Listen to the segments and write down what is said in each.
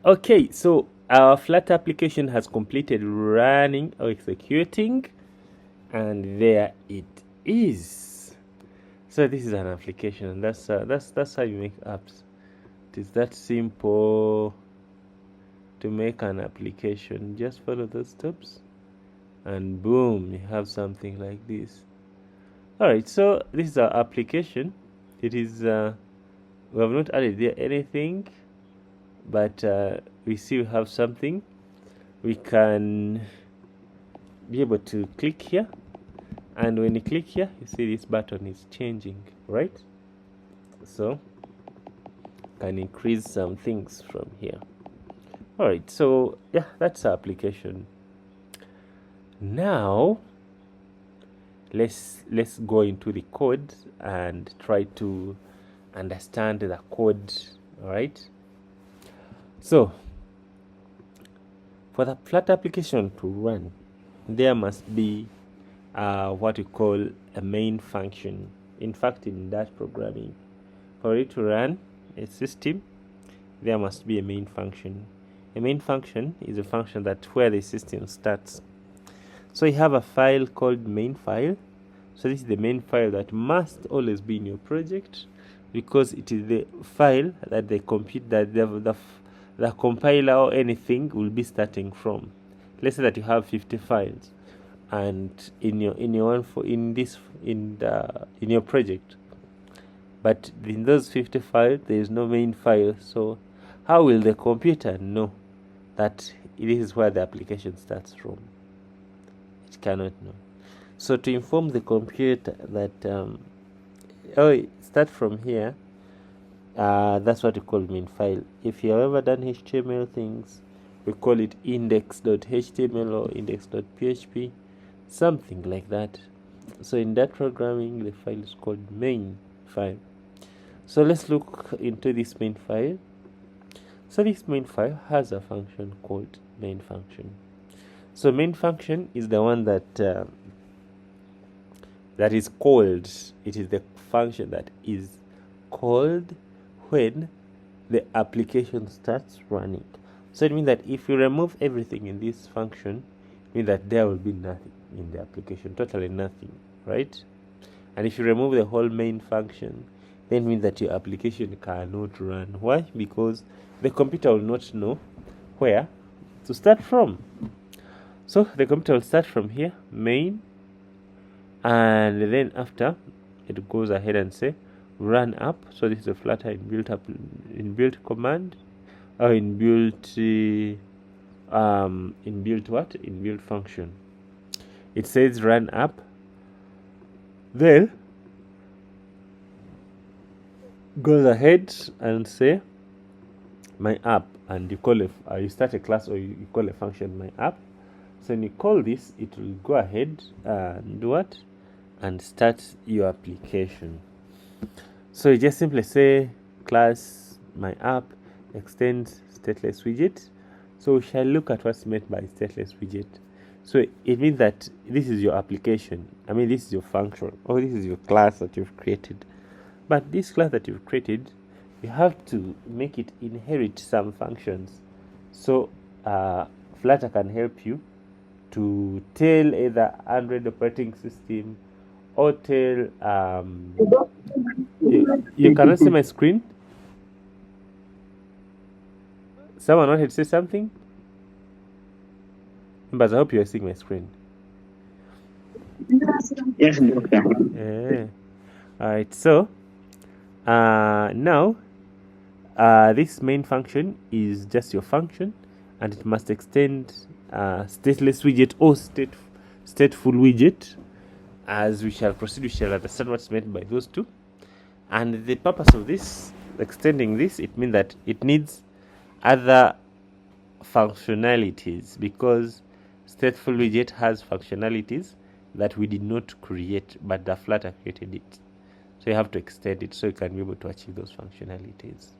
Okay, so our Flutter application has completed running or executing, and there it is. So this is an application, and that's how you make apps. It is that simple to make an application. Just follow those steps, and boom, you have something like this. All right, so this is our application. It is we have not added there anything, but we see we have something. We can be able to click here, and when you click here, you see this button is changing, right? So can increase some things from here. All right, so yeah, that's our application. Now let's go into the code and try to understand the code. All right, so for the Flutter application to run, there must be what we call a main function. In fact, in Dutch programming, for it to run a system, there must be a main function. A main function is a function that where the system starts. So you have a file called main file. So this is the main file that must always be in your project, because it is the file that the compiler or anything will be starting from. Let's say that you have 50 files, and in your project, but in those 50 files there is no main file. So how will the computer know that this is where the application starts from? It cannot know. So to inform the computer that start from here, that's what we call main file. If you have ever done HTML things, we call it index.html or index.php, something like that. So in that programming, the file is called main file. So let's look into this main file. So this main file has a function called main function. So main function is the one that that is called. It is the function that is called when the application starts running. So it means that if you remove everything in this function, it means that there will be nothing in the application, totally nothing, right? And if you remove the whole main function, then it means that your application cannot run. Why? Because the computer will not know where to start from. So the computer will start from here, main, and then after it goes ahead and say run up. So this is a Flutter inbuilt command, or inbuilt function. It says run up, then goes ahead and say my app, and you call it you start a class, or you call a function my app. So when you call this, it will go ahead and do what? And start your application. So you just simply say class my app extends StatelessWidget. So we shall look at what's meant by StatelessWidget. So it means that this is your application. I mean, this is your function, or this is your class that you've created. But this class that you've created, you have to make it inherit some functions. So Flutter can help you to tell either Android operating system, or tell you cannot see my screen. Someone wanted to say something? But I hope you are seeing my screen. Yes, doctor. Yeah. All right. So now this main function is just your function, and it must extend StatelessWidget or StatefulWidget. As we shall proceed, we shall understand what's meant by those two. And the purpose of this, extending this, it means that it needs other functionalities, because StatefulWidget has functionalities that we did not create, but the Flutter created it. So you have to extend it so you can be able to achieve those functionalities.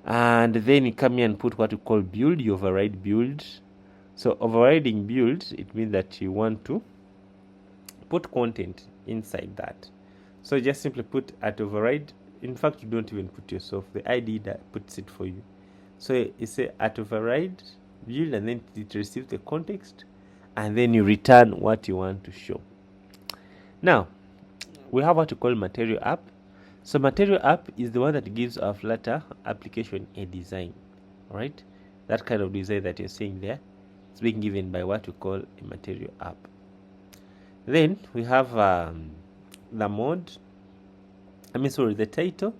And then you come here and put what we call build. You override build. So overriding build, it means that you want to put content inside that. So just simply put at override. In fact, you don't even put yourself. The ID that puts it for you. So you say at override build, and then it receives the context, and then you return what you want to show. Now we have what we call material app. So material app is the one that gives our Flutter application a design. All right, that kind of design that you're seeing there, it's being given by what we call a material app. Then we have the mode, the title.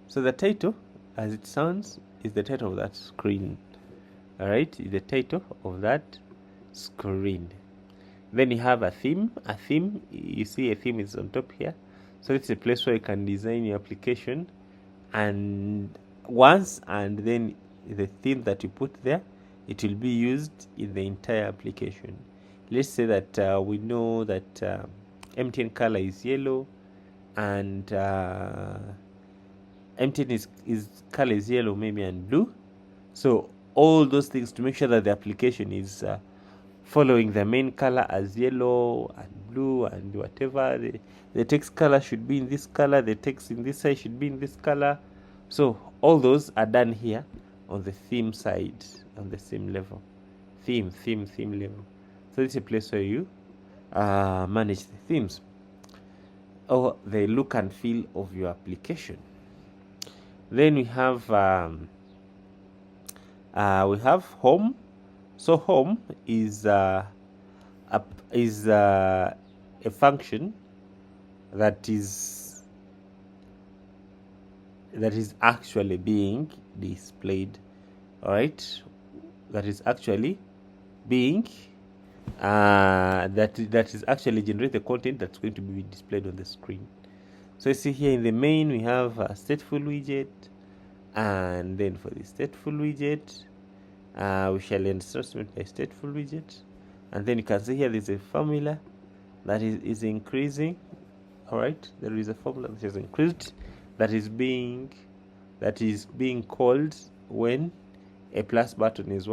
So the title, as it sounds, is the title of that screen. All right, is the title of that screen. Then you have a theme. A theme, you see a theme is on top here. So it's a place where you can design your application, and then the theme that you put there, it will be used in the entire application. Let's say that we know that MTN color is yellow, and MTN is color is yellow, maybe, and blue. So all those things to make sure that the application is following the main color as yellow and blue and whatever. The text color should be in this color, the text in this side should be in this color. So all those are done here on the theme side, on the same level. Theme level. So this is a place where you manage the themes or the look and feel of your application. Then we have home. So home is a function that is actually being displayed. All right, that is actually being that is actually generate the content that's going to be displayed on the screen. So you see here in the main we have a StatefulWidget, and then for the StatefulWidget we shall instrument by StatefulWidget, and then you can see here there's a formula that is increasing. All right, there is a formula that is increased that is being called when a plus button is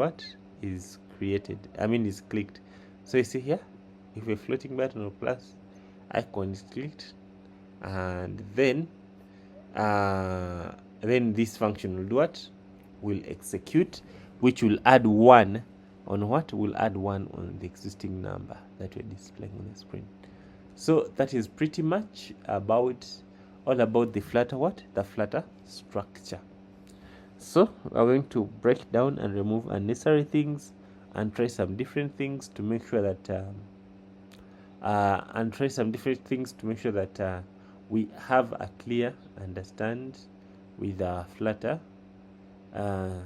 created, is clicked. So you see here, if a floating button or plus icon is clicked, and then this function will do what? Will execute, which will add 1 on what? Will add 1 on the existing number that we're displaying on the screen. So that is pretty much all about the Flutter the Flutter structure. So we're going to break down and remove unnecessary things and try some different things to make sure that we have a clear understand with Flutter. The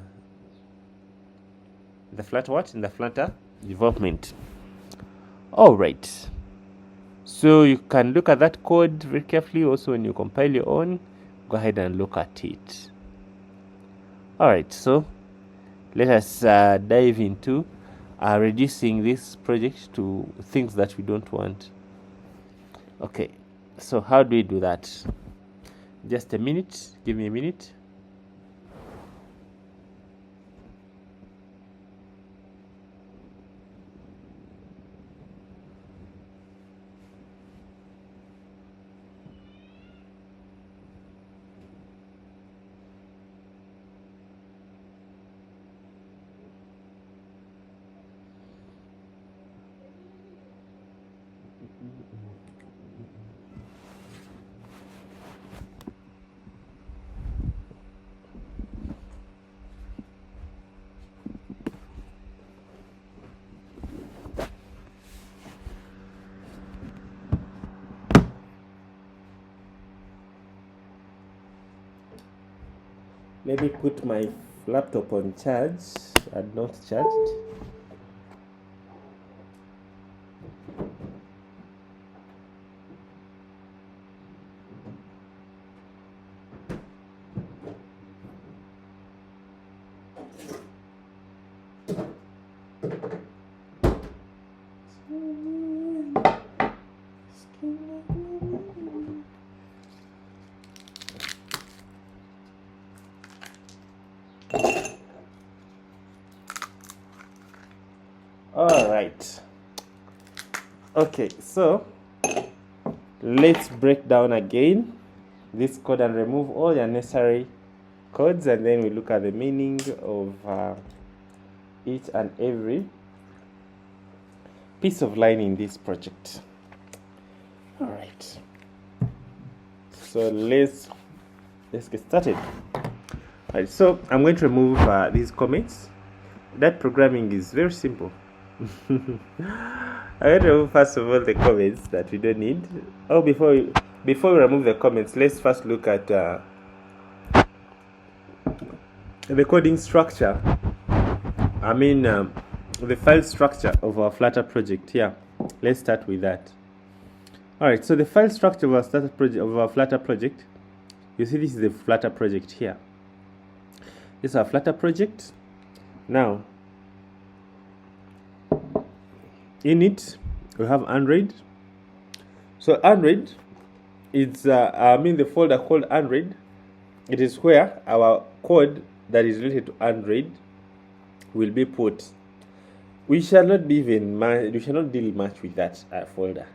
Flutter development. All right. So you can look at that code very carefully. Also, when you compile your own, go ahead and look at it. All right. So let us dive into reducing this project to things that we don't want. Okay. So how do we do that? Just a minute. Give me a minute. Let me put my laptop on charge and not charged. All right. Okay, so let's break down again this code and remove all the unnecessary codes, and then we look at the meaning of each and every piece of line in this project. All right, so let's get started. All right, so I'm going to remove these comments. That programming is very simple. I'm going to remove first of all the comments that we don't need. Oh, before we remove the comments, let's first look at the coding structure. I mean, the file structure of our Flutter project here. Let's start with that. All right, so the file structure of our Flutter project. You see, this is the Flutter project here. This is our Flutter project. Now, in it, we have Android. So Android, it's the folder called Android. It is where our code that is related to Android will be put. We shall not deal much with that folder.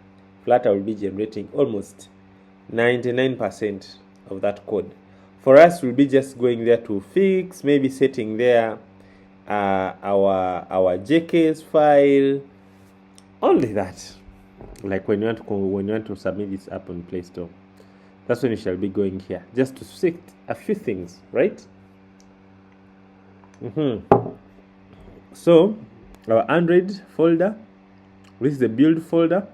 Flutter will be generating almost 99% of that code. For us, we'll be just going there to fix, maybe setting there our JKS file, only that. Like when you want to submit this app on Play Store, that's when you shall be going here, just to set a few things, right? So our Android folder, this is the build folder.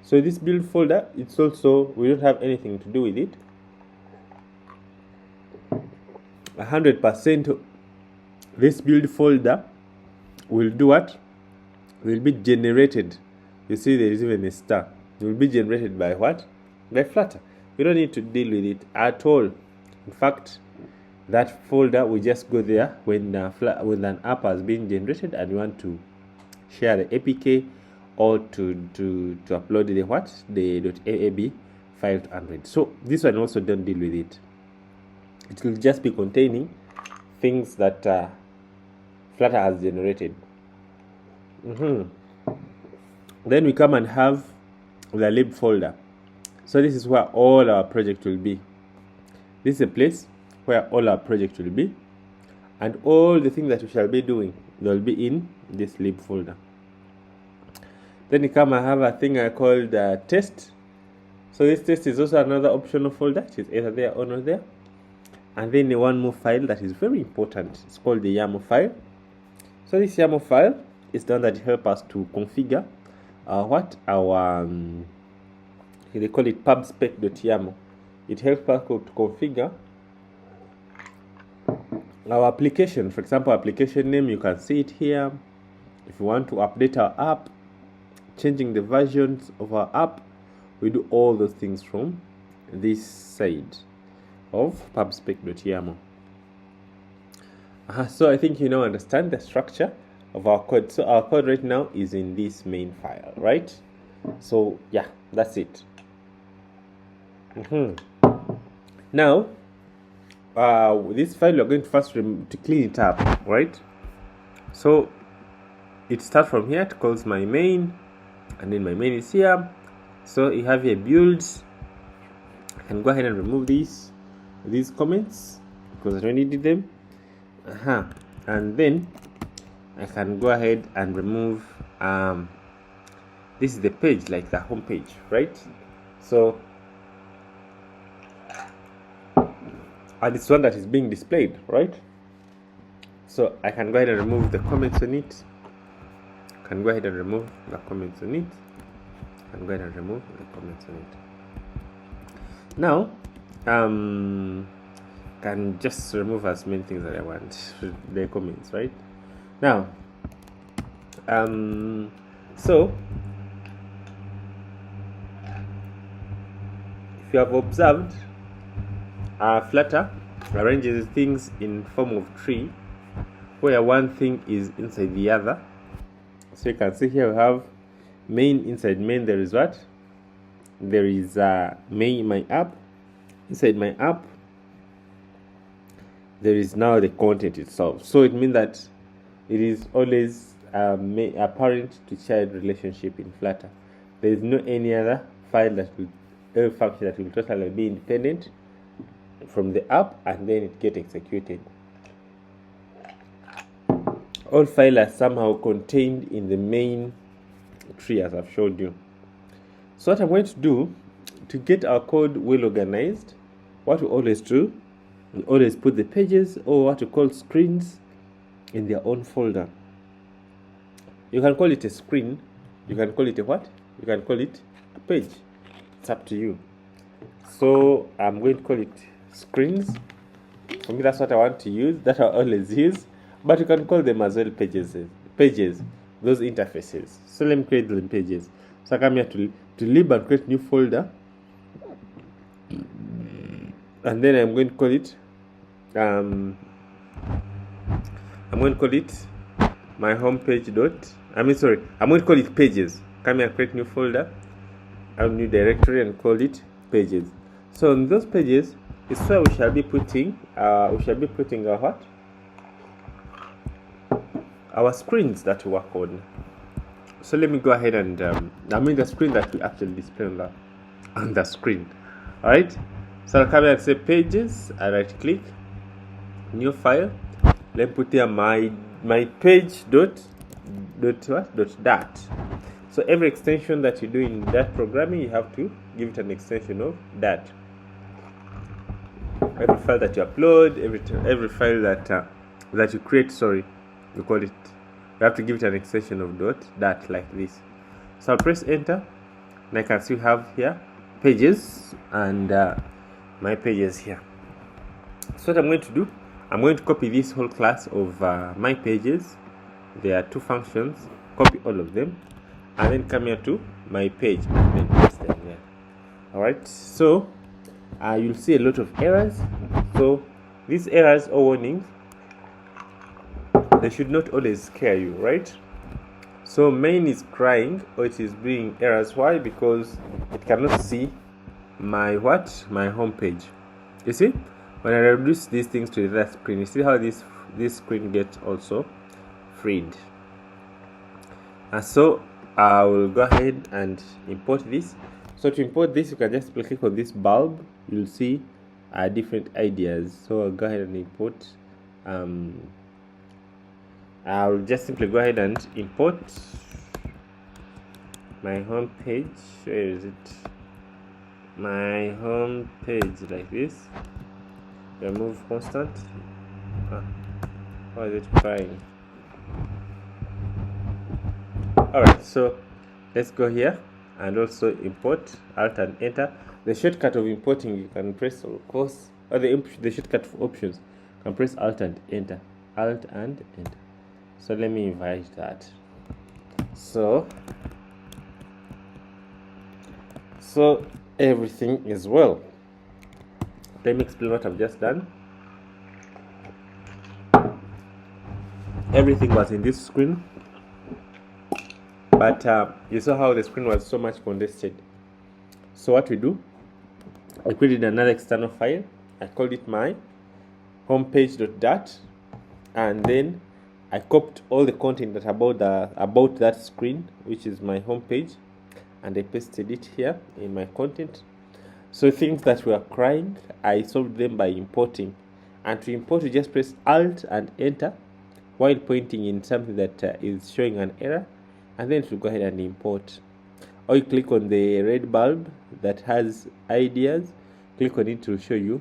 So this build folder, it's also, we don't have anything to do with it. 100% this build folder will do what? Will be generated. You see, there is even a star. It will be generated by what? By Flutter. We don't need to deal with it at all. In fact, that folder will just go there when an app has been generated and you want to share the APK or to upload the .aab file to Android. So this one also don't deal with it. It will just be containing things that Flutter has generated. Then we come and have the lib folder. So this is where all our project will be. This is a place where all our project will be, and all the things that we shall be doing, they will be in this lib folder. Then we come and have a thing I called test. So this test is also another optional folder. It is either there or not there. And then the one more file that is very important. It's called the YAML file. So this YAML file is done that help us to configure they call it pubspec.yaml. It helps us to configure our application. For example, application name, you can see it here. If you want to update our app, changing the versions of our app, we do all those things from this side of pubspec.yaml. So I think you now understand the structure of our code. So our code right now is in this main file, right? So yeah, that's it. Now, this file we're going to first to clean it up, right? So it starts from here. It calls my main, and then my main is here. So you have here builds. I can go ahead and remove these comments because I don't need them. And then I can go ahead and remove this is the page, like the home page, right? So and it's one that is being displayed, right? So I can go ahead and remove the comments on it. I can go ahead and remove the comments on it. I can go ahead and remove the comments on it. Now can just remove as many things that I want, the comments, right? Now so if you have observed, Flutter arranges things in form of tree where one thing is inside the other. So you can see here we have main. Inside main there is what? There is main, my app. Inside my app there is now the content itself. So it means that it is always a parent to child relationship in Flutter. There is no any other file that will function that will totally be independent. from the app, and then it gets executed. All files are somehow contained in the main tree, as I've showed you. So what I'm going to do to get our code well organized, what we always do, we always put the pages, or what we call screens, in their own folder. You can call it a screen, you can call it a what? You can call it a page. It's up to you. So I'm going to call it screens. For me, that's what I want to use, that I always use. But you can call them as well pages, those interfaces. So let me create the pages. So I come here to lib and create new folder. And then I'm going to call it my homepage I'm going to call it pages. Come here and create new folder, a new directory, and call it pages. So in those pages is where we shall be putting our what? Our screens that we work on. So let me go ahead and the screen that we actually display on the screen. Alright, so I'll come here and say pages, I right click, new file. Let me put here my page dot dat. So every extension that you do in that programming, you have to give it an extension of dat. Every file that you upload, every file that you create, you call it, you have to give it an extension of dat, like this. So I'll press enter, and I can still have here pages and my pages here. So what I'm going to do, I'm going to copy this whole class of my pages. There are two functions, copy all of them, and then come here to my page and then paste them there. Alright, so you'll see a lot of errors. So these errors or warnings, they should not always scare you, right? So main is crying, or it is bringing errors. Why? Because it cannot see my home page. You see, when I reduce these things to that screen, you see how this screen gets also freed. And so I will go ahead and import this. So to import this, you can just click on this bulb. You'll see different ideas. So I'll go ahead and import. I'll just simply go ahead and import my home page. Where is it? My home page, like this. Remove constant. Why is it crying? Alright, so let's go here and also import, alt and enter. The shortcut of importing, you can press, of course, or the shortcut for options, you can press alt and enter. Alt and enter. So let me invite that. So everything is well. Let me explain what I've just done. Everything was in this screen, but you saw how the screen was so much congested. So what we do, I created another external file. I called it my homepage.dat, and then I copied all the content that about that screen, which is my homepage, and I pasted it here in my content. So things that were crying, I solved them by importing. And to import, you just press alt and enter while pointing in something that is showing an error, and then to go ahead and import. Or you click on the red bulb that has ideas, click on it to show you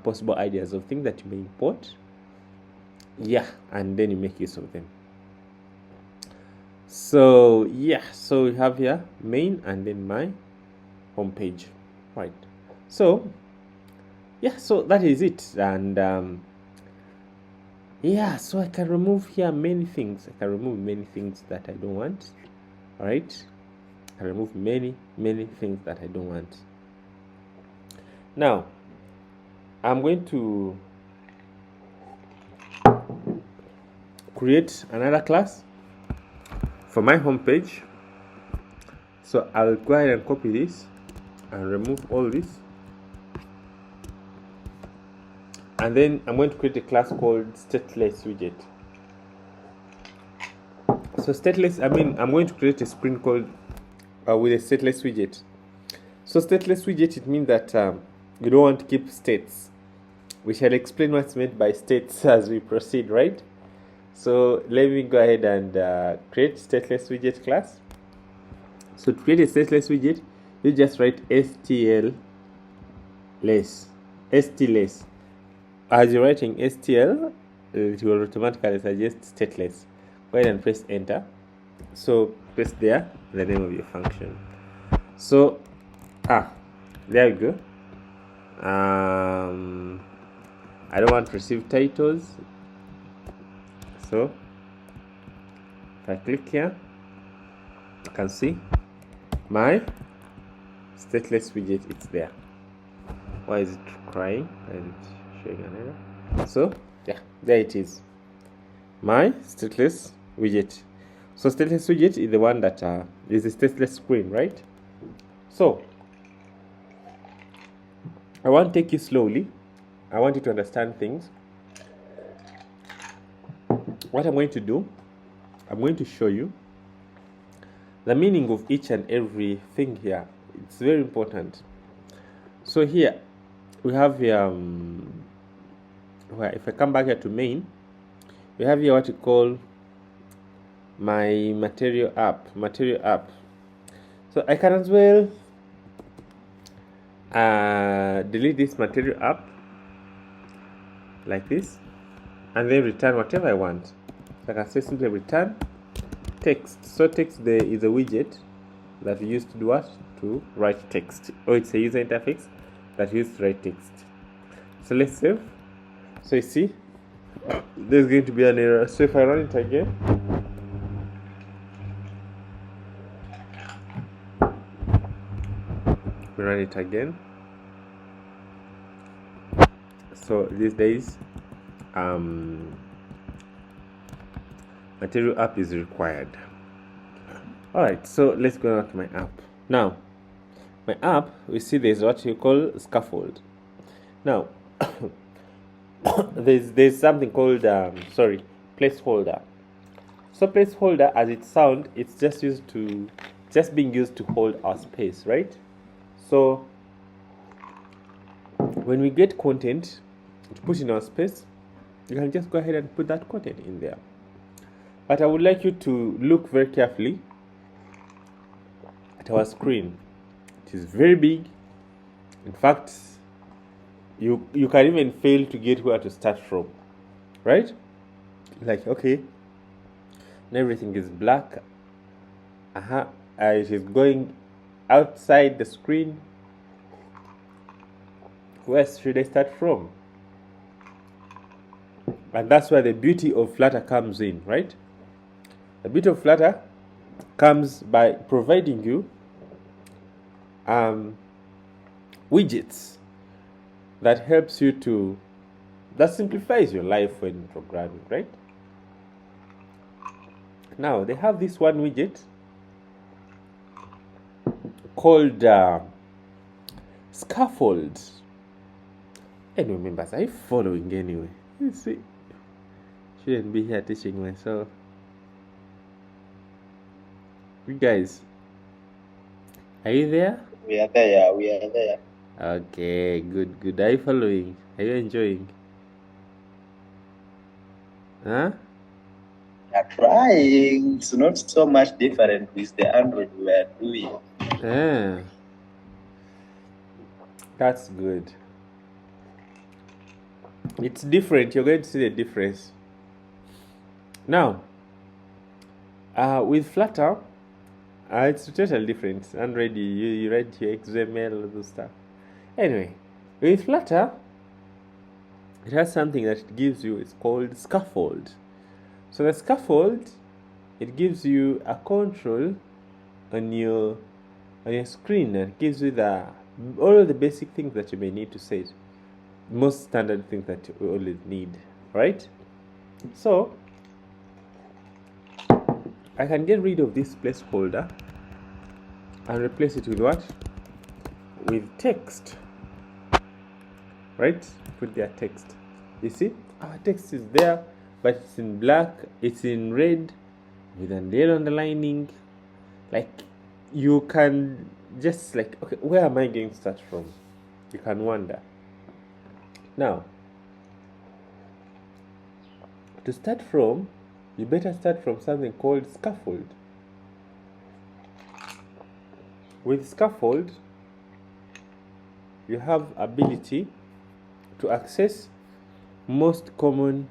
possible ideas of things that you may import. Yeah, and then you make use of them. So yeah, so we have here main and then my home page, right? So yeah, so that is it. And yeah, so I can remove here many things. I can remove many things that I don't want. All right, I can remove many things that I don't want. Now I'm going to create another class for my home page. So I'll go ahead and copy this and remove all this, and then I'm going to create a class called StatelessWidget. So I'm going to create a screen called with a StatelessWidget. So StatelessWidget, it means that you don't want to keep states. we shall explain what's meant by states as we proceed, right? So let me go ahead and create StatelessWidget class. So to create a StatelessWidget, you just write STLess. As you're writing STL, it will automatically suggest stateless. Go ahead and press enter. So press there the name of your function. So there you go. I don't want to receive titles, so if I click here, you can see my StatelessWidget. It's there. Why is it crying? And showing an error. So yeah, there it is, my StatelessWidget. So StatelessWidget is the one that is the stateless screen, right? So I want to take you slowly. I want you to understand things. What I'm going to do, I'm going to show you the meaning of each and every thing here. It's very important. So here we have if I come back here to main, we have here what you call my material app. So I can as well delete this material app like this, and then return whatever I want. So I can say simply return text. So text there is a widget that we use to do what? To write text. Or it's a user interface that we use to write text. So let's save. So you see, there's going to be an error. So if I run it again, we run it again. So these days, material app is required. Alright, so let's go out to my app. Now, my app, we see there's what you call Scaffold. Now, there's something called placeholder. So placeholder, as it sounds, it's just being used to hold our space, right? So when we get content to put in our space, you can just go ahead and put that content in there. But I would like you to look very carefully at our screen. It is very big. In fact, you can even fail to get where to start from, right? Like, okay, and everything is black. It is going outside the screen. Where should I start from? And that's where the beauty of Flutter comes in, right? The beauty of Flutter comes by providing you widgets that helps you that simplifies your life when programming, right? Now they have this one widget called Scaffold. Anyway, members, are you following anyway? You see, shouldn't be here teaching myself. You guys, are you there? We are there, we are there. Okay, good. Are you following? Are you enjoying? Huh? We are trying. It's not so much different with the Android we are doing. That's good. It's different. You're going to see the difference. Now, with Flutter, it's totally different. Android, you write your XML, all those stuff. Anyway, with Flutter, it has something that it gives you. It's called Scaffold. So the Scaffold, it gives you a control on your screen, and it gives you all of the basic things that you may need to set. Most standard things that you always need, right? So I can get rid of this placeholder and replace it with what? With text, right? Put their text. You see, our text is there, but it's in black, it's in red with a yellow underlining. Like, you can just like, okay, where am I going to start from? You can wonder. Now, To start from, you better start from something called Scaffold. With Scaffold, you have ability to access most common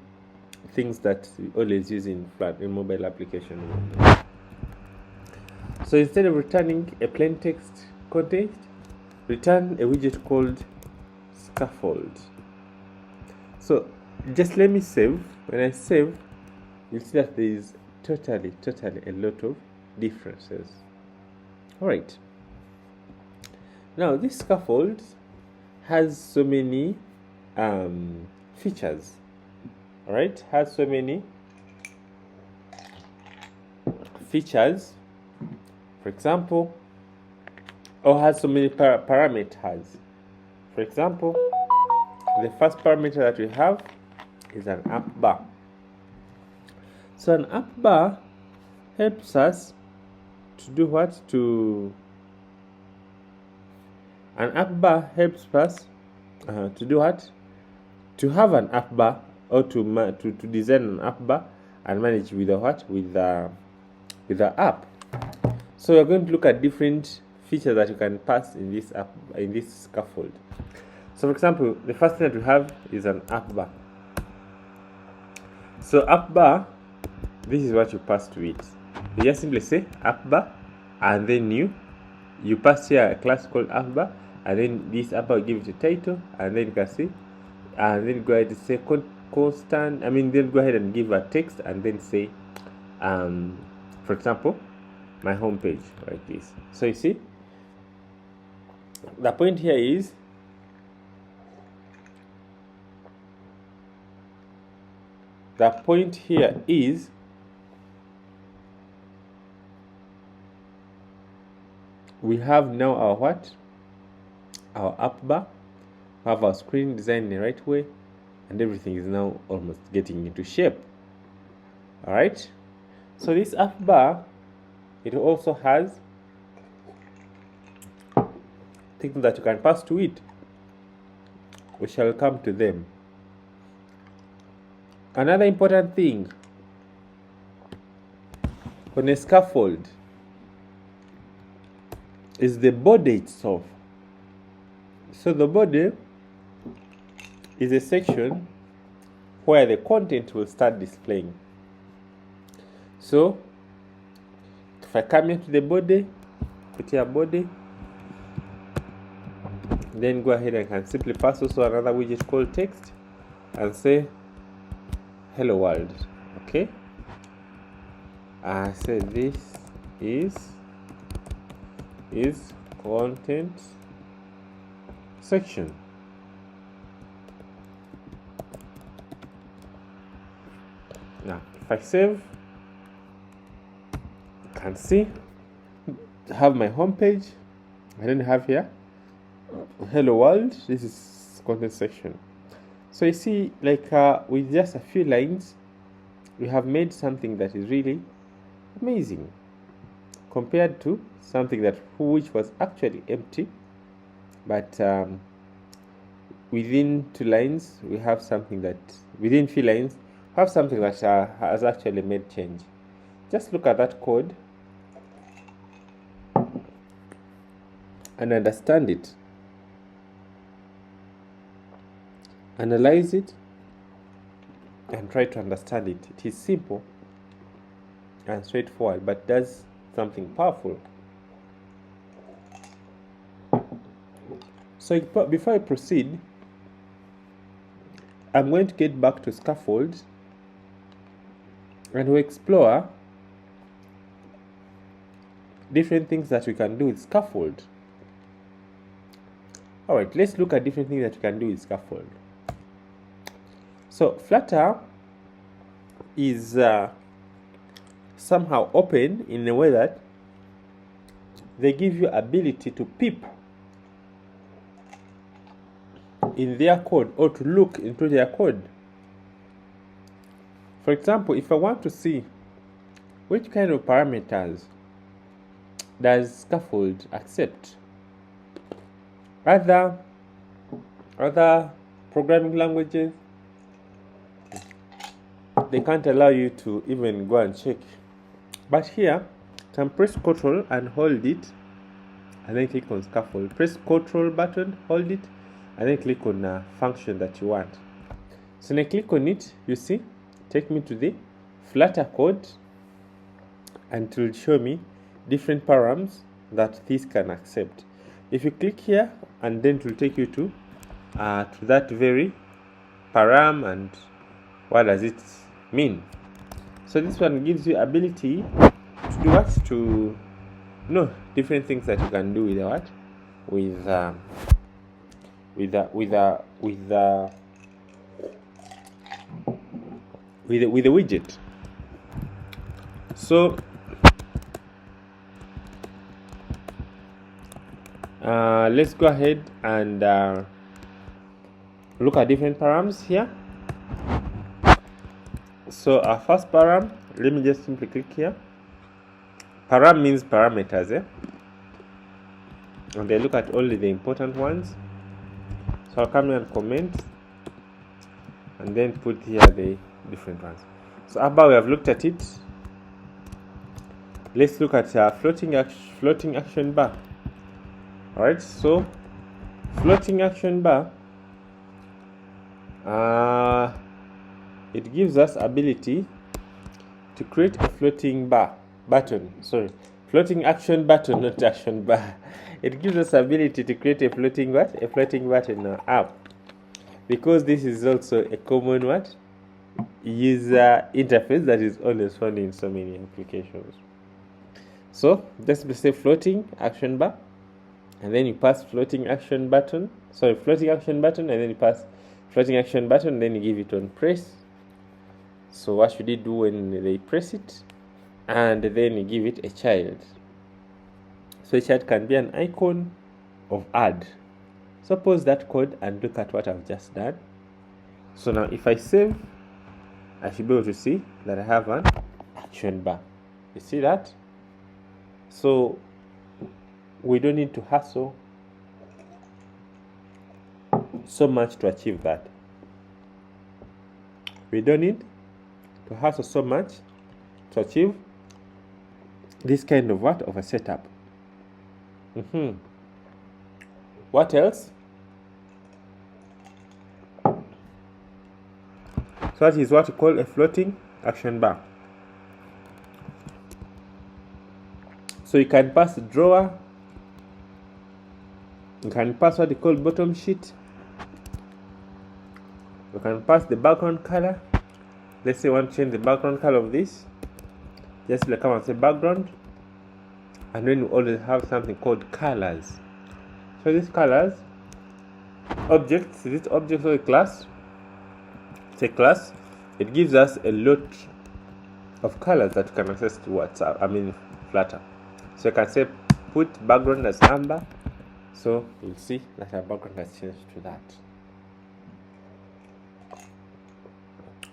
things that we always use in mobile application. So instead of returning a plain text content, return a widget called Scaffold. So just let me save. When I save, you'll see that there is totally a lot of differences. Alright. Now this Scaffold has so many features. Alright, has so many features. For example, or has so many parameters. For example, the first parameter that we have is an AppBar. So an AppBar helps us to do what? An AppBar helps us to do what? To have an AppBar, or to design an AppBar and manage with the what? With the app. So we're going to look at different features that you can pass in this app, in this Scaffold. So for example, the first thing that we have is an AppBar. So AppBar, this is what you pass to it. You just simply say AppBar, and then you pass here a class called AppBar, and then this AppBar will give it a title, and then you can see, and then go ahead and say constant. Then go ahead and give a text, and then say, for example, my home page, like this. So you see, the point here is we have now our what? Our AppBar, have our screen designed in the right way, and everything is now almost getting into shape. Alright, so this AppBar, it also has things that you can pass to it. We shall come to them. Another important thing on a Scaffold is the body itself. So the body is a section where the content will start displaying. So if I come here to the body, put here body, then go ahead and can simply pass also another widget called text and say hello world. Okay, I say this is content section. Now if I save, you can see I have my home page. I then have here hello world. This is content section. So you see, like with just a few lines, we have made something that is really amazing compared to something which was actually empty, but within 2 lines we have something that, within few lines we have something that has actually made change. Just look at that code and understand it. Analyze it and try to understand it. It is simple and straightforward, but does something powerful. So before I proceed, I'm going to get back to Scaffold and we'll explore different things that we can do with Scaffold. Alright, let's look at different things that we can do with Scaffold. So Flutter is somehow open in a way that they give you ability to peep in their code or to look into their code. For example, if I want to see which kind of parameters does Scaffold accept, other programming languages, they can't allow you to even go and check. But here, you can press Ctrl and hold it, and then click on Scaffold. Press Ctrl button, hold it, and then click on a function that you want. So when I click on it, you see, take me to the Flutter code, and it will show me different params that this can accept. If you click here, and then it will take you to that very param and what does it mean. So this one gives you ability to do what? To know different things that you can do with the what? With the widget. So let's go ahead and look at different params here. So our first param, let me just simply click here. Param means parameters, and they look at only the important ones. So I'll come here and comment, and then put here the different ones. So AppBar, we have looked at it. Let's look at floating action bar. Alright, so floating action bar, it gives us ability to create a floating action button, not action bar. It gives us ability to create a floating button app, because this is also a common user interface that is always found in so many applications. So just say floating action bar, and then you pass floating action button, and then you pass floating action button, then you give it on press. So what should it do when they press it? And then you give it a child. So a child can be an icon of add. So pause that code and look at what I've just done. So now if I save, I should be able to see that I have an action bar. You see that? So we don't need to hassle so much to achieve that. We don't need to hassle so much to achieve this kind of of a setup. What else? So that is what we call a floating action bar. So you can pass the drawer, you can pass what we call bottom sheet, you can pass the background color. Let's say I want to change the background color of this. Just come and say background, and then we always have something called colors. So these colors, objects, this object or a class, it's a class. It gives us a lot of colors that you can access to Flutter. So you can say put background as amber. So you'll see that our background has changed to that.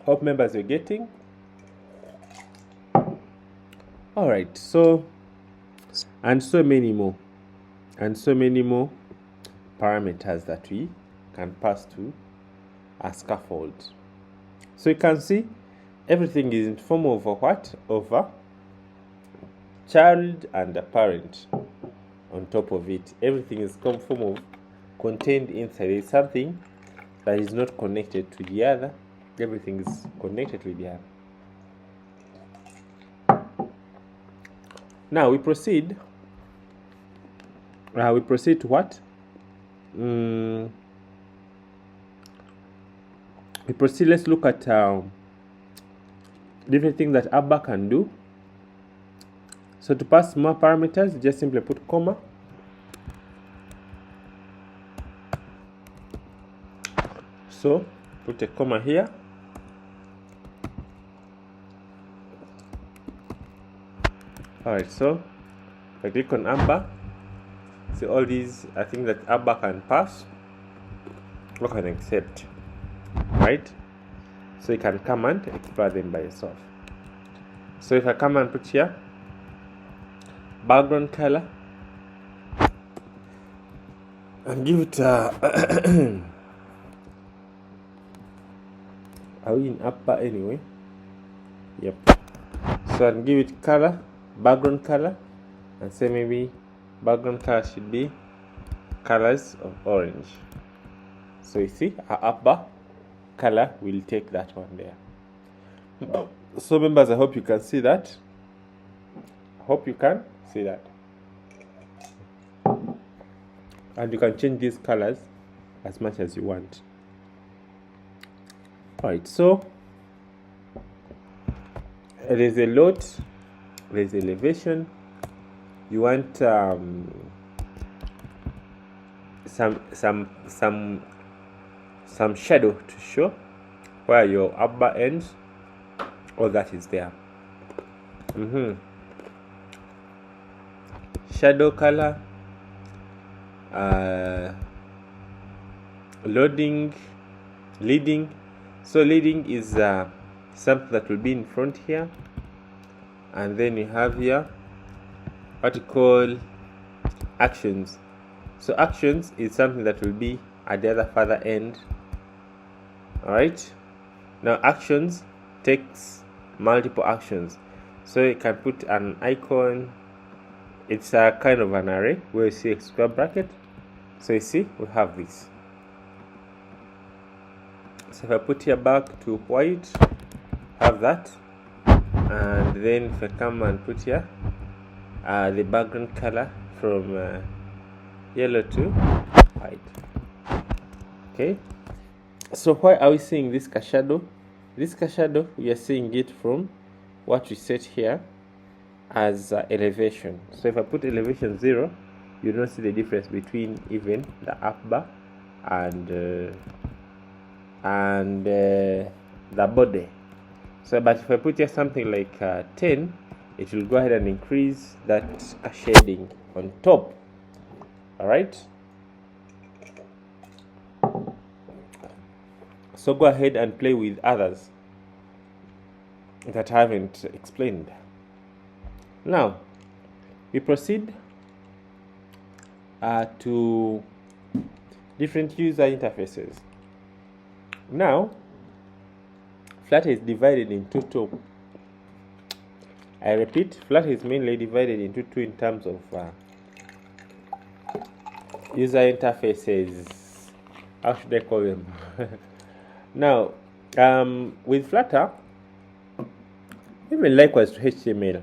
Hope members you're getting. Alright, so so many more parameters that we can pass to a scaffold. So you can see everything is in form of a child and a parent on top of it. Everything is some form of contained inside. There is something that is not connected to the other. Everything is connected with the other. Now we proceed. To what? We proceed. Let's look at different things that AppBar can do. So to pass more parameters, just simply put comma. So put a comma here. Alright, so if I click on AppBar, see all these I think that AppBar can pass or can accept, right? So you can come and explore them by yourself. So if I come and put here background color and give it are we in AppBar anyway? Yep. So I'll give it color, background color, and say maybe background color should be colors of orange. So you see our AppBar color will take that one there. So members, I hope you can see that. I hope you can see that. And you can change these colors as much as you want. Alright, so there's a load, there's elevation. You want some shadow to show where your AppBar ends. All that is there. Shadow color, loading, leading. So leading is something that will be in front here, and then you have here what you call actions. So actions is something that will be at the other further end. Alright, now actions takes multiple actions, so you can put an icon. It's a kind of an array where you see a square bracket. So you see we have this. So if I put here back to white, have that, and then if I come and put here the background color from yellow to white. Okay, so why are we seeing this shadow? This shadow, we are seeing it from what we set here as elevation. So if I put elevation 0, you don't see the difference between even the AppBar and the body. So but if I put here something like 10, it will go ahead and increase that shading on top. All right, so go ahead and play with others that I haven't explained. Now we proceed to different user interfaces. Now Flutter is divided into two. I repeat, Flutter is mainly divided into two in terms of user interfaces. How should I call them? Now with Flutter, even likewise to HTML,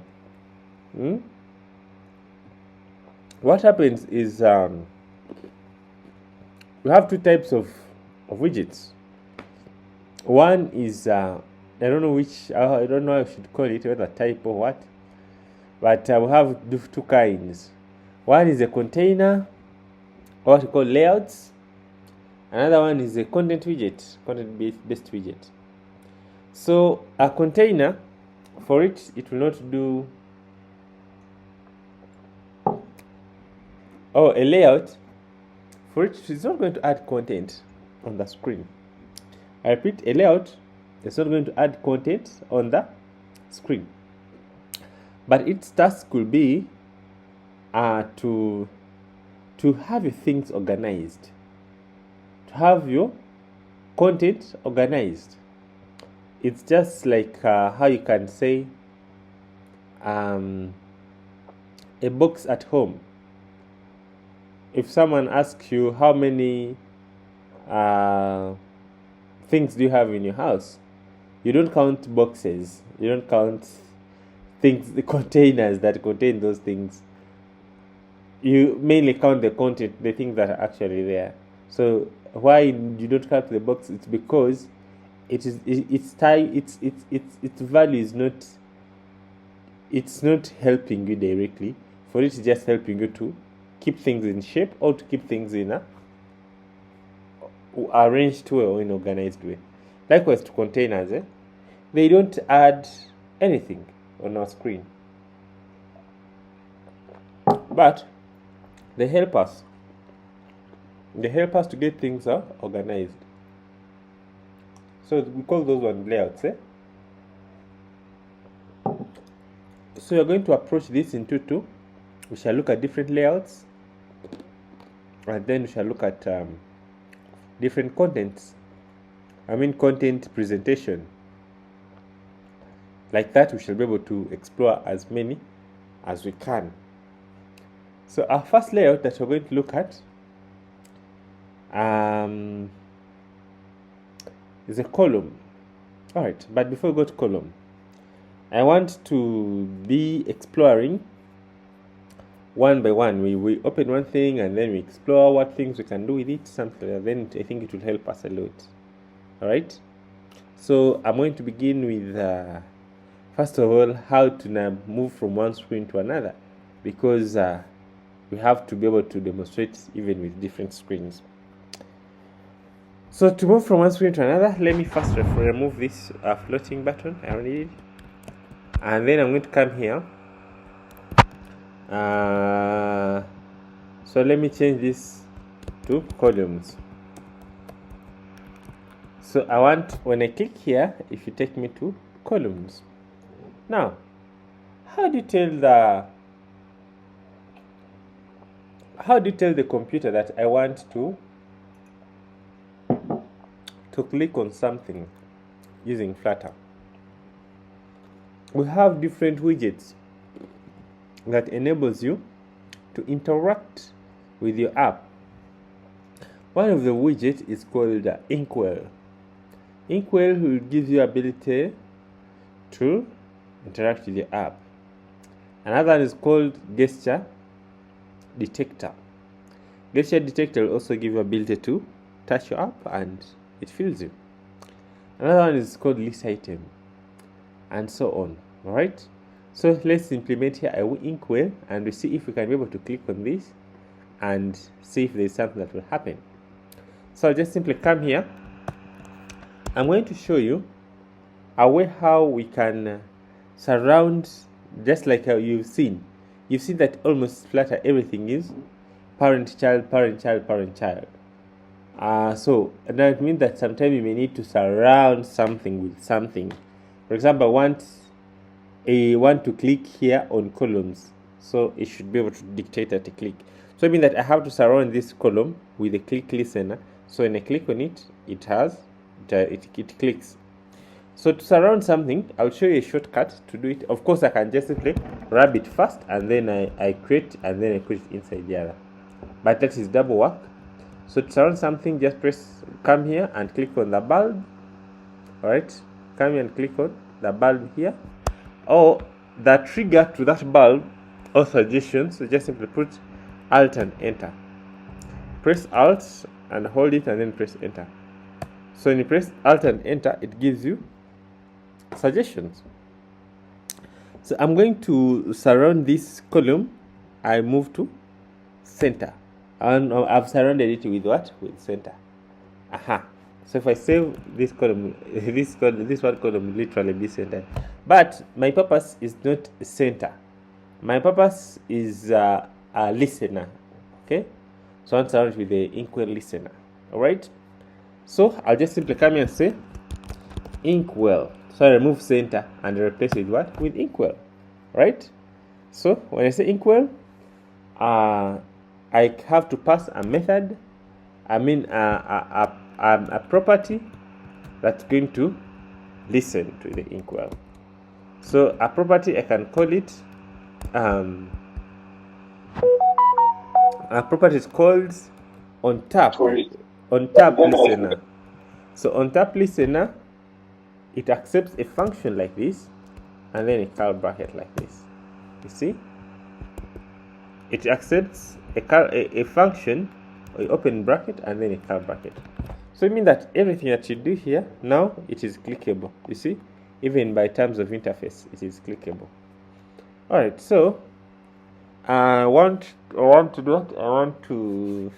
what happens is we have two types of widgets. One is I don't know which, I don't know if I should call it, whether type or what, but we have two kinds. One is a container, or what we call layouts. Another one is a content widget, content-based widget. So a container, for it, it will not do. Oh, a layout, for it, it's not going to add content on the screen. I repeat, a layout is not going to add content on the screen, but its task could be to have your things organized, to have your content organized. It's just like how you can say a box at home. If someone asks you how many things do you have in your house, you don't count boxes, you don't count things, the containers that contain those things. You mainly count the content, the things that are actually there. So why you don't count the box? It's because its value is not, it's not helping you directly. For it, it's just helping you to keep things in shape or to keep things in a arranged way or in organized way. Likewise to containers, they don't add anything on our screen, but they help us. They help us to get things organized. So we call those one layouts. So you're going to approach this in two. We shall look at different layouts, and then we shall look at different contents. Content presentation. Like that, we shall be able to explore as many as we can. So our first layout that we're going to look at is a column. All right, but before we go to column, I want to be exploring one by one. We open one thing and then we explore what things we can do with it, something like that. Then I think it will help us a lot. All right, so I'm going to begin with first of all, how to now move from one screen to another, because we have to be able to demonstrate even with different screens. So to move from one screen to another, let me first remove this floating button I already did, and then I'm going to come here. So let me change this to columns. So I want, when I click here, if you take me to columns. Now, how do you tell the computer that I want to click on something using Flutter? We have different widgets that enables you to interact with your app. One of the widgets is called Inkwell. Inkwell will give you ability to interact with your app. Another one is called Gesture Detector. Gesture Detector will also give you ability to touch your app and it fills you. Another one is called List Item, and so on. Alright, so let's implement here a Inkwell and we see if we can be able to click on this and see if there's something that will happen. So I'll just simply come here. I'm going to show you a way how we can surround, just like how you've seen that almost Flutter everything is parent child parent child parent child. So that means that sometimes you may need to surround something with something. For example, I want to click here on columns, so it should be able to dictate that to click. So I mean that I have to surround this column with a click listener, so when I click on it, it clicks. So to surround something, I'll show you a shortcut to do it. Of course, I can just simply grab it first and then I create it inside the other. But that is double work. So to surround something, just come here and click on the bulb. Alright, come here and click on the bulb here. Or the trigger to that bulb or suggestions, so just simply put Alt and Enter. Press Alt and hold it and then press Enter. So when you press Alt and Enter, it gives you suggestions. So I'm going to surround this column. I move to center, and I've surrounded it with what? With center. So if I save this column, this one column will literally be centered. But my purpose is not center. My purpose is a listener. Okay, so I'm surrounded with the Inkwell listener. All right. So I'll just simply come here and say Inkwell. So I remove center and replace it with what? With Inkwell. Right? So when I say Inkwell, I have to pass a method, a property that's going to listen to the Inkwell. So a property, I can call it a property is called OnTap listener. So OnTap listener, it accepts a function like this and then a curly bracket like this. You see, it accepts a function, or open bracket and then a curly bracket. So it means that everything that you do here now, it is clickable. You see, even by terms of interface, it is clickable. All right, so I want to do what? I want to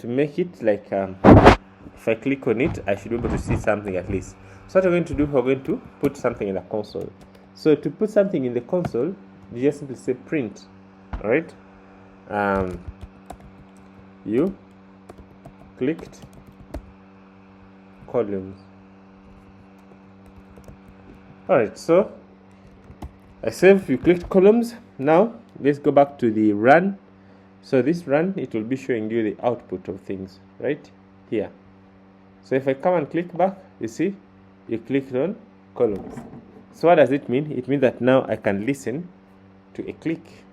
make it like if I click on it, I should be able to see something at least. So what we're going to do, we're going to put something in the console. So to put something in the console, you just simply say print. All right. You clicked columns. All right. So I save. You clicked columns. Now let's go back to the run. So this run, it will be showing you the output of things right here. So if I come and click back, You see, you clicked on columns. So what does it mean? It means that now I can listen to a click.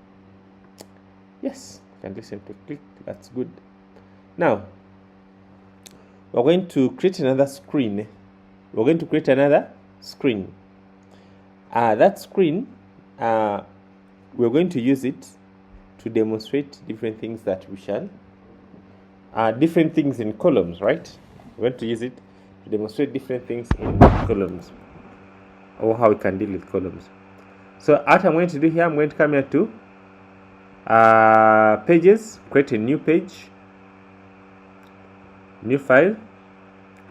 Yes, I can listen to a click. That's good. Now, we're going to create another screen. We're going to create another screen. That screen, we're going to use it to demonstrate different things that we shall. Different things in columns, right? We're going to use it to demonstrate different things in columns, or how we can deal with columns. So what I'm going to do here, I'm going to come here to pages, create a new page, new file,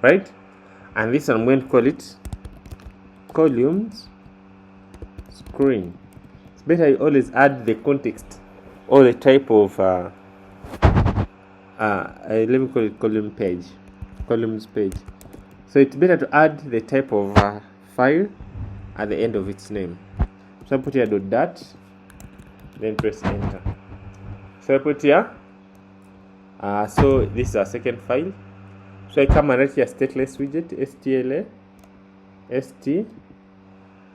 right? And this I'm going to call it columns screen. It's better you always add the context or the type of let me call it columns page. So it's better to add the type of file at the end of its name. So I put here .dat, then press enter. So I put here so this is our second file. So I come and write here StatelessWidget,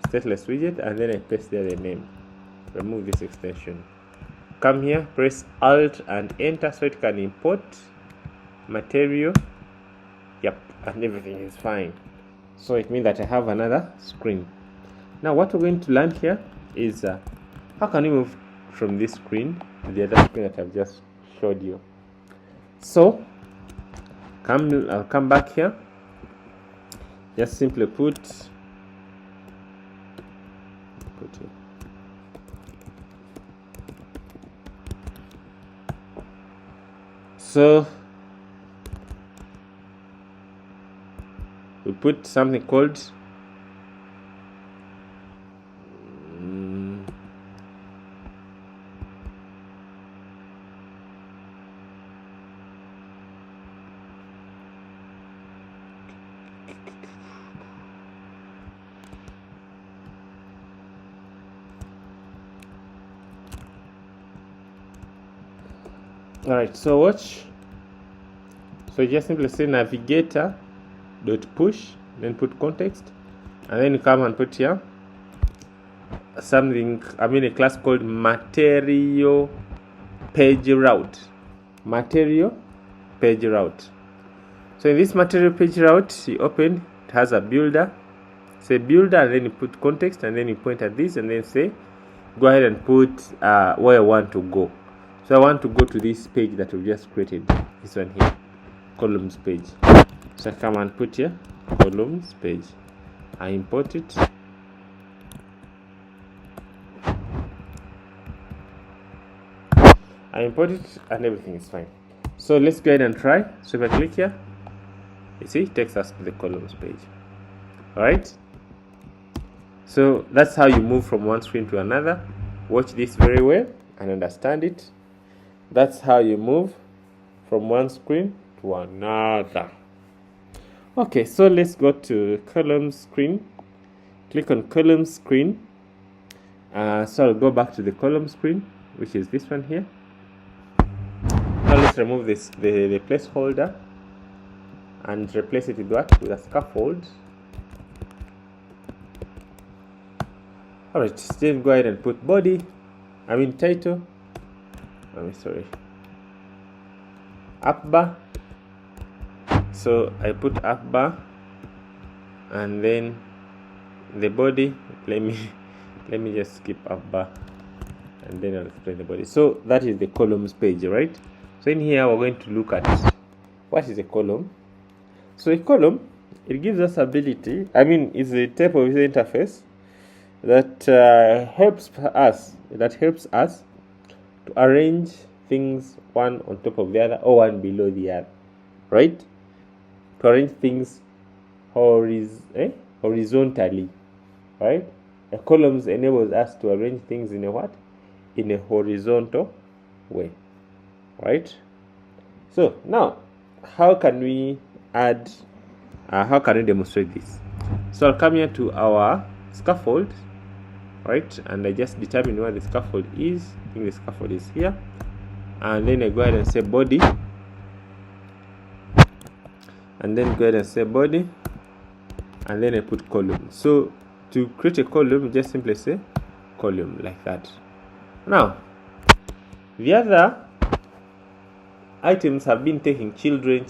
StatelessWidget, and then I paste there the name. Remove this extension. Come here, press Alt and enter so it can import material. Yep, and everything is fine. So it means that I have another screen. Now what we're going to learn here is how can we move from this screen to the other screen that I've just showed you. So I'll come back here. Just simply put it. So we put something called alright, so watch. So just simply say navigator.push, then put context, and then you come and put here something, a class called material page route. Material page route. So in this material page route, you open, it has a builder. Say builder, and then you put context, and then you point at this, and then say go ahead and put where I want to go. So I want to go to this page that we just created, this one here, columns page. So I come and put here columns page. I import it. And everything is fine. So let's go ahead and try. So if I click here, you see it takes us to the columns page. Alright. So that's how you move from one screen to another. Watch this very well and understand it. That's how you move from one screen to another. Okay, so let's go to columns screen. Click on columns screen. So I'll go back to the column screen, which is this one here. Now let's remove the placeholder and replace it with what? With a scaffold. Alright, then go ahead and put title. AppBar. So I put AppBar, and then the body. Let me just skip AppBar, and then I'll explain the body. So that is the columns page, right? So in here we're going to look at what is a column. So a column, it gives us ability. It's a type of user interface that helps us to arrange things one on top of the other or one below the other, right? To arrange things horizontally, right? A columns enables us to arrange things in a what? In a horizontal way, right? So now, how can we demonstrate this? So I'll come here to our scaffold, right? And I just determine where the scaffold is. I think the scaffold is here. And then I go ahead and say body. And then go ahead and say body. and then I put column. So to create a column, just simply say column like that. Now the other items have been taking children,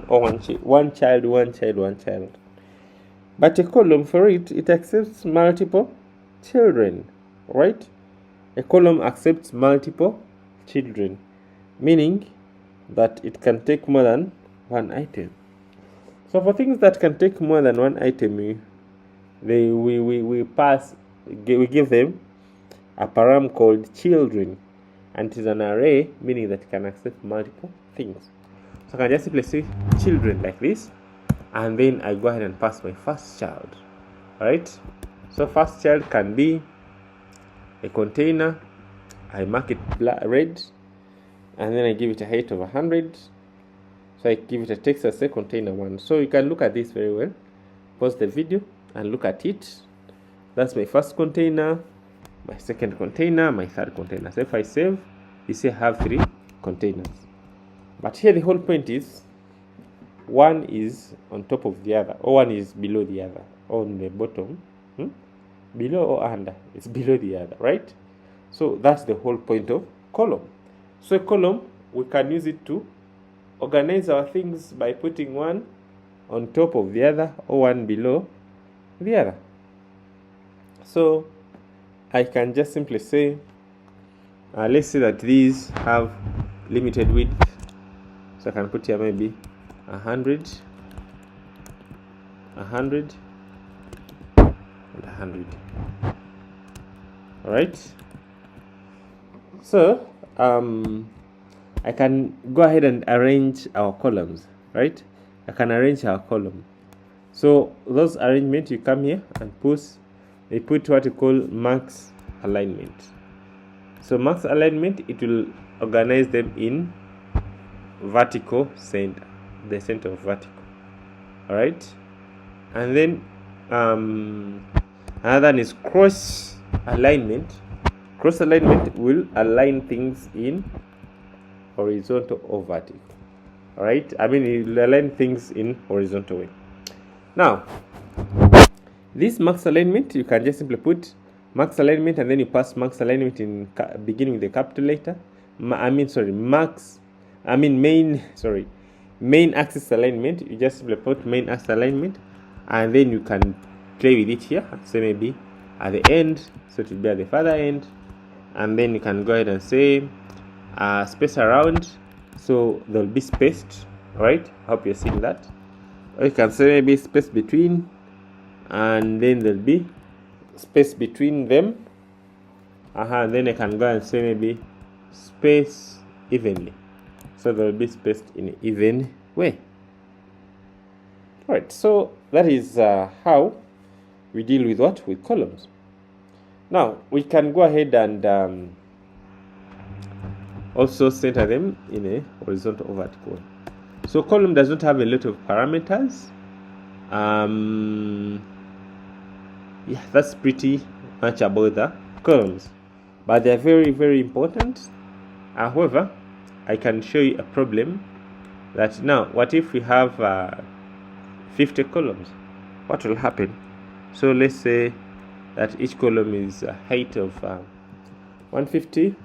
or one child. But a column, for it accepts multiple children, right? A column accepts multiple children, meaning that it can take more than one item. So for things that can take more than one item, we give them a param called children, and it is an array, meaning that it can accept multiple things. So I can just simply say children like this, and then I go ahead and pass my first child. Alright, so first child can be a container. I mark it red, and then I give it a height of 100. So I give it a text as a container 1. So you can look at this very well. Pause the video and look at it. That's my first container, my second container, my third container. So if I save, you see I have 3 containers. But here the whole point is one is on top of the other, or one is below the other, or on the bottom, below or under, it's below the other, right? So that's the whole point of column. So a column, we can use it to organize our things by putting one on top of the other or one below the other. So I can just simply say, let's say that these have limited width, so I can put here maybe 100, 100, and 100. All right. So I can go ahead and arrange our columns, right? I can arrange our column. So those arrangement, you come here and they put what you call max alignment. So max alignment, it will organize them in vertical center, the center of vertical. All right, and then another one is cross alignment. Cross alignment will align things in horizontal or vertical. All right, I mean it will align things in horizontal way. Now this max alignment, you can just simply put max alignment, and then you pass max alignment in beginning with the capital letter. Main axis alignment. You just simply put main axis alignment, and then you can play with it here. So maybe at the end, so it will be at the further end, and then you can go ahead and say space around, so they'll be spaced. Right? I hope you're seeing that. Or you can say maybe space between, and then there'll be space between them. Then I can go and say maybe space evenly, so they'll be spaced in an even way. Alright, so that is how we deal with what? With columns. Now we can go ahead and also center them in a horizontal or vertical way. So column does not have a lot of parameters. Yeah, that's pretty much about the columns, but they're very, very important. However, I can show you a problem that now, what if we have 50 columns? What will happen? So let's say that each column is a height of 150,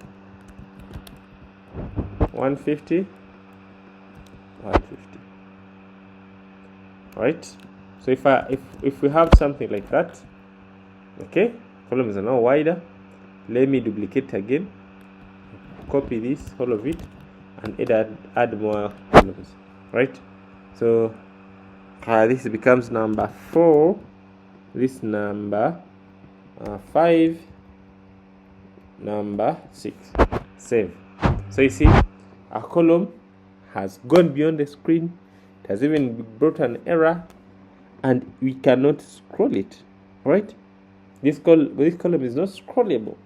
150, 150. Right? So if we have something like that, okay, columns are now wider. Let me duplicate again, copy this, all of it, and add more columns. Right? So this becomes number 4, this number 5, number 6. Save. So you see, our column has gone beyond the screen. It has even brought an error, and we cannot scroll it. Right? This column is not scrollable.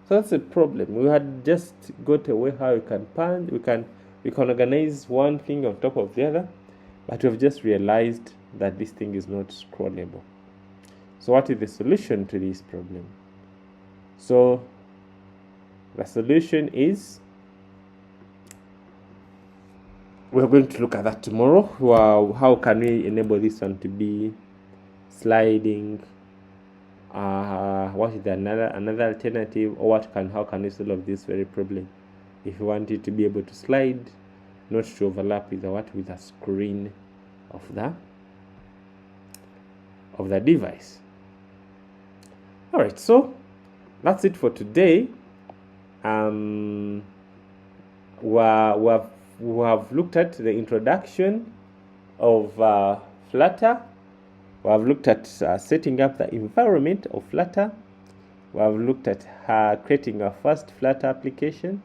So that's a problem. We had just got a way how we can punch, we can organize one thing on top of the other, but we've just realized that this thing is not scrollable. So what is the solution to this problem? So the solution is, we're going to look at that tomorrow. How can we enable this one to be sliding. What is another alternative, or how can we solve this very problem? If you want it to be able to slide, not to overlap with the screen of the device. All right, so that's it for today. We have looked at the introduction of Flutter. We have looked at setting up the environment of Flutter. We have looked at creating our first Flutter application.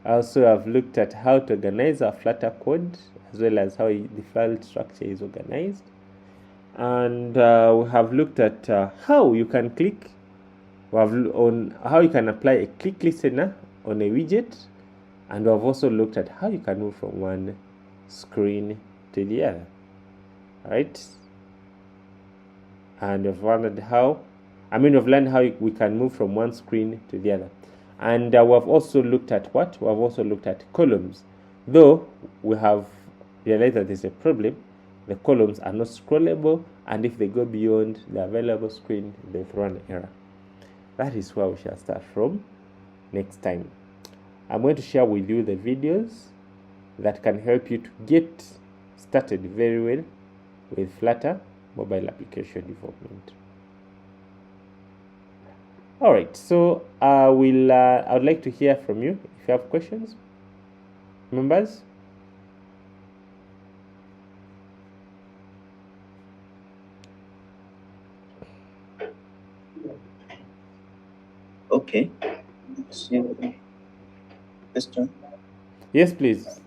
I also have looked at how to organize our Flutter code, as well as how the file structure is organized. And we have looked at how you can click. We have on how you can apply a click listener on a widget, and we have also looked at how you can move from one screen to the other. All right. And we've learned how we can move from one screen to the other. And we have also looked at what? We have also looked at columns. Though we have realized that there's a problem. The columns are not scrollable, and if they go beyond the available screen, they throw an error. That is where we shall start from next time. I'm going to share with you the videos that can help you to get started very well with Flutter mobile application development. All right, so I would like to hear from you if you have questions, members. Okay. Question? Yes, please.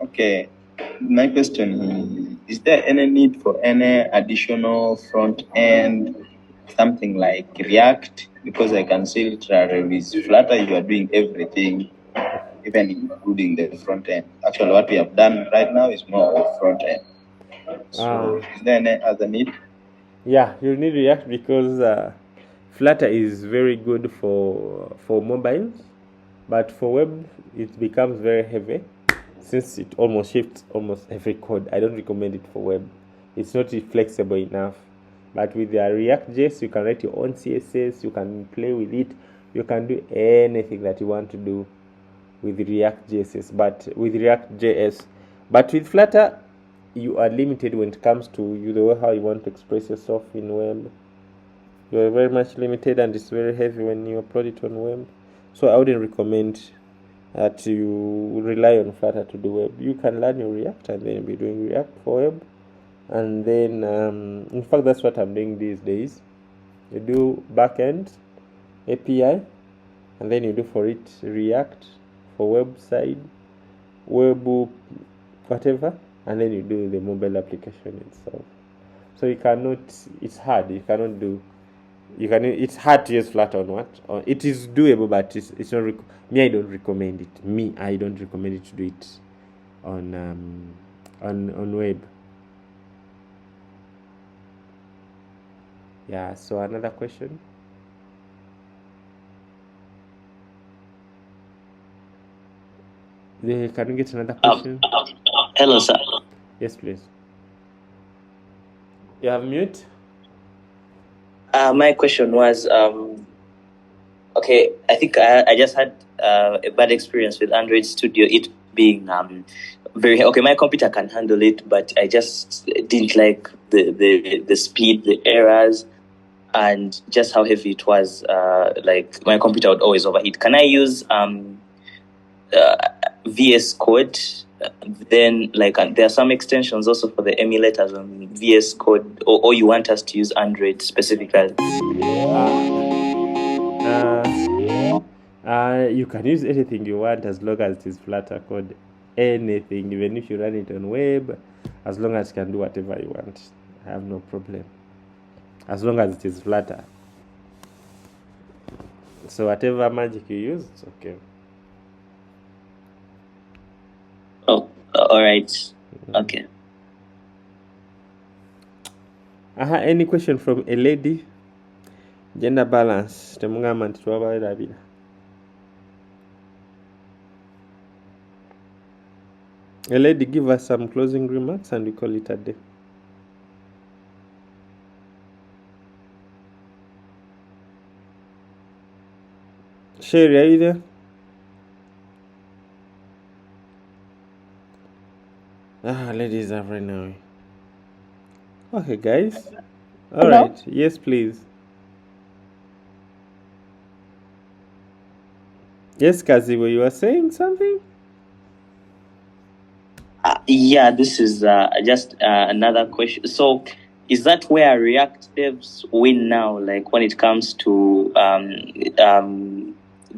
Okay. My question is there any need for any additional front end, something like React? Because I can see literally with Flutter, you are doing everything, even including the front end. Actually, what we have done right now is more of front end. So, is there any other need? Yeah, you need React because Flutter is very good for mobiles, but for web it becomes very heavy since it almost shifts almost every code. I don't recommend it for web. It's not flexible enough. But with the React.js, you can write your own CSS, you can play with it, you can do anything that you want to do with React.js. But with Flutter, you are limited when it comes to the way how you want to express yourself in web. You are very much limited, and it's very heavy when you upload it on web. So I wouldn't recommend that you rely on Flutter to do web. You can learn your React and then be doing React for web. And then, in fact, that's what I'm doing these days. You do backend API, and then you do for it React for website, web, whatever, and then you do the mobile application itself. So you cannot. It's hard. You cannot do. It's hard to use Flutter on what? It is doable, but it's not. I don't recommend it. I don't recommend it to do it on web. Yeah. So another question. Can we get another question? Hello, sir. Yes, please. You have mute. My question was, okay, I think I just had a bad experience with Android Studio, it being very, okay, my computer can handle it, but I just didn't like the speed, the errors, and just how heavy it was. Like my computer would always overheat. Can I use VS Code? Then there are some extensions also for the emulators on VS Code, or you want us to use Android specifically? You can use anything you want as long as it is Flutter code. Anything, even if you run it on web, as long as you can do whatever you want. I have no problem. As long as it is Flutter. So whatever magic you use, it's okay. Oh, all right. Okay. Any question from a lady? Gender balance. A lady, give us some closing remarks and we call it a day. Sherry, are you there? Ladies are right now. Okay, guys. All right. Yes, please. Yes, Kazibo, you were saying something? Yeah, this is just another question. So, is that where React devs win now? Like when it comes to the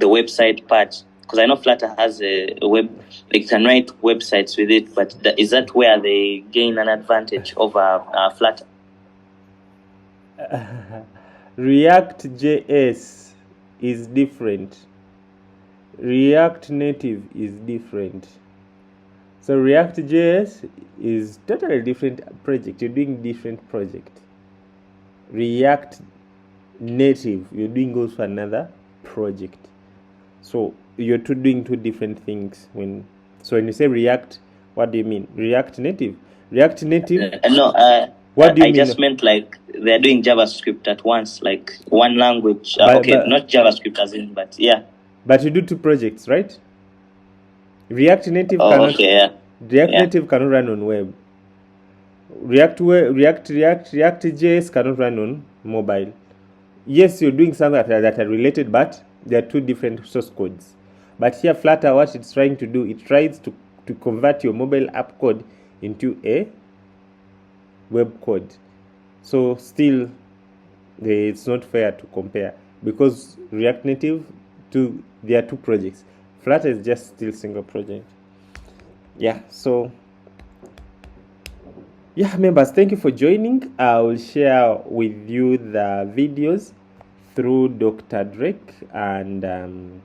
website part? Because I know Flutter has a web, like can write websites with it, but is that where they gain an advantage over Flutter? React.js is different. React Native is different. So React.js is totally different project. You're doing different project. React Native, you're doing also another project. So you're doing two different things. When you say React, what do you mean? React Native? React Native? No, what do you mean? I just meant like they're doing JavaScript at once, like one language. Not JavaScript as in, but yeah. But you do two projects, right? React Native cannot. Okay, yeah. React Native cannot run on web. React.js cannot run on mobile. Yes, you're doing something that are related, but they are two different source codes. But here, Flutter, what it's trying to do, it tries to convert your mobile app code into a web code. So still, it's not fair to compare because React Native, there are two projects. Flutter is just still single project. Yeah, so yeah, members, thank you for joining. I will share with you the videos through Dr. Drake, and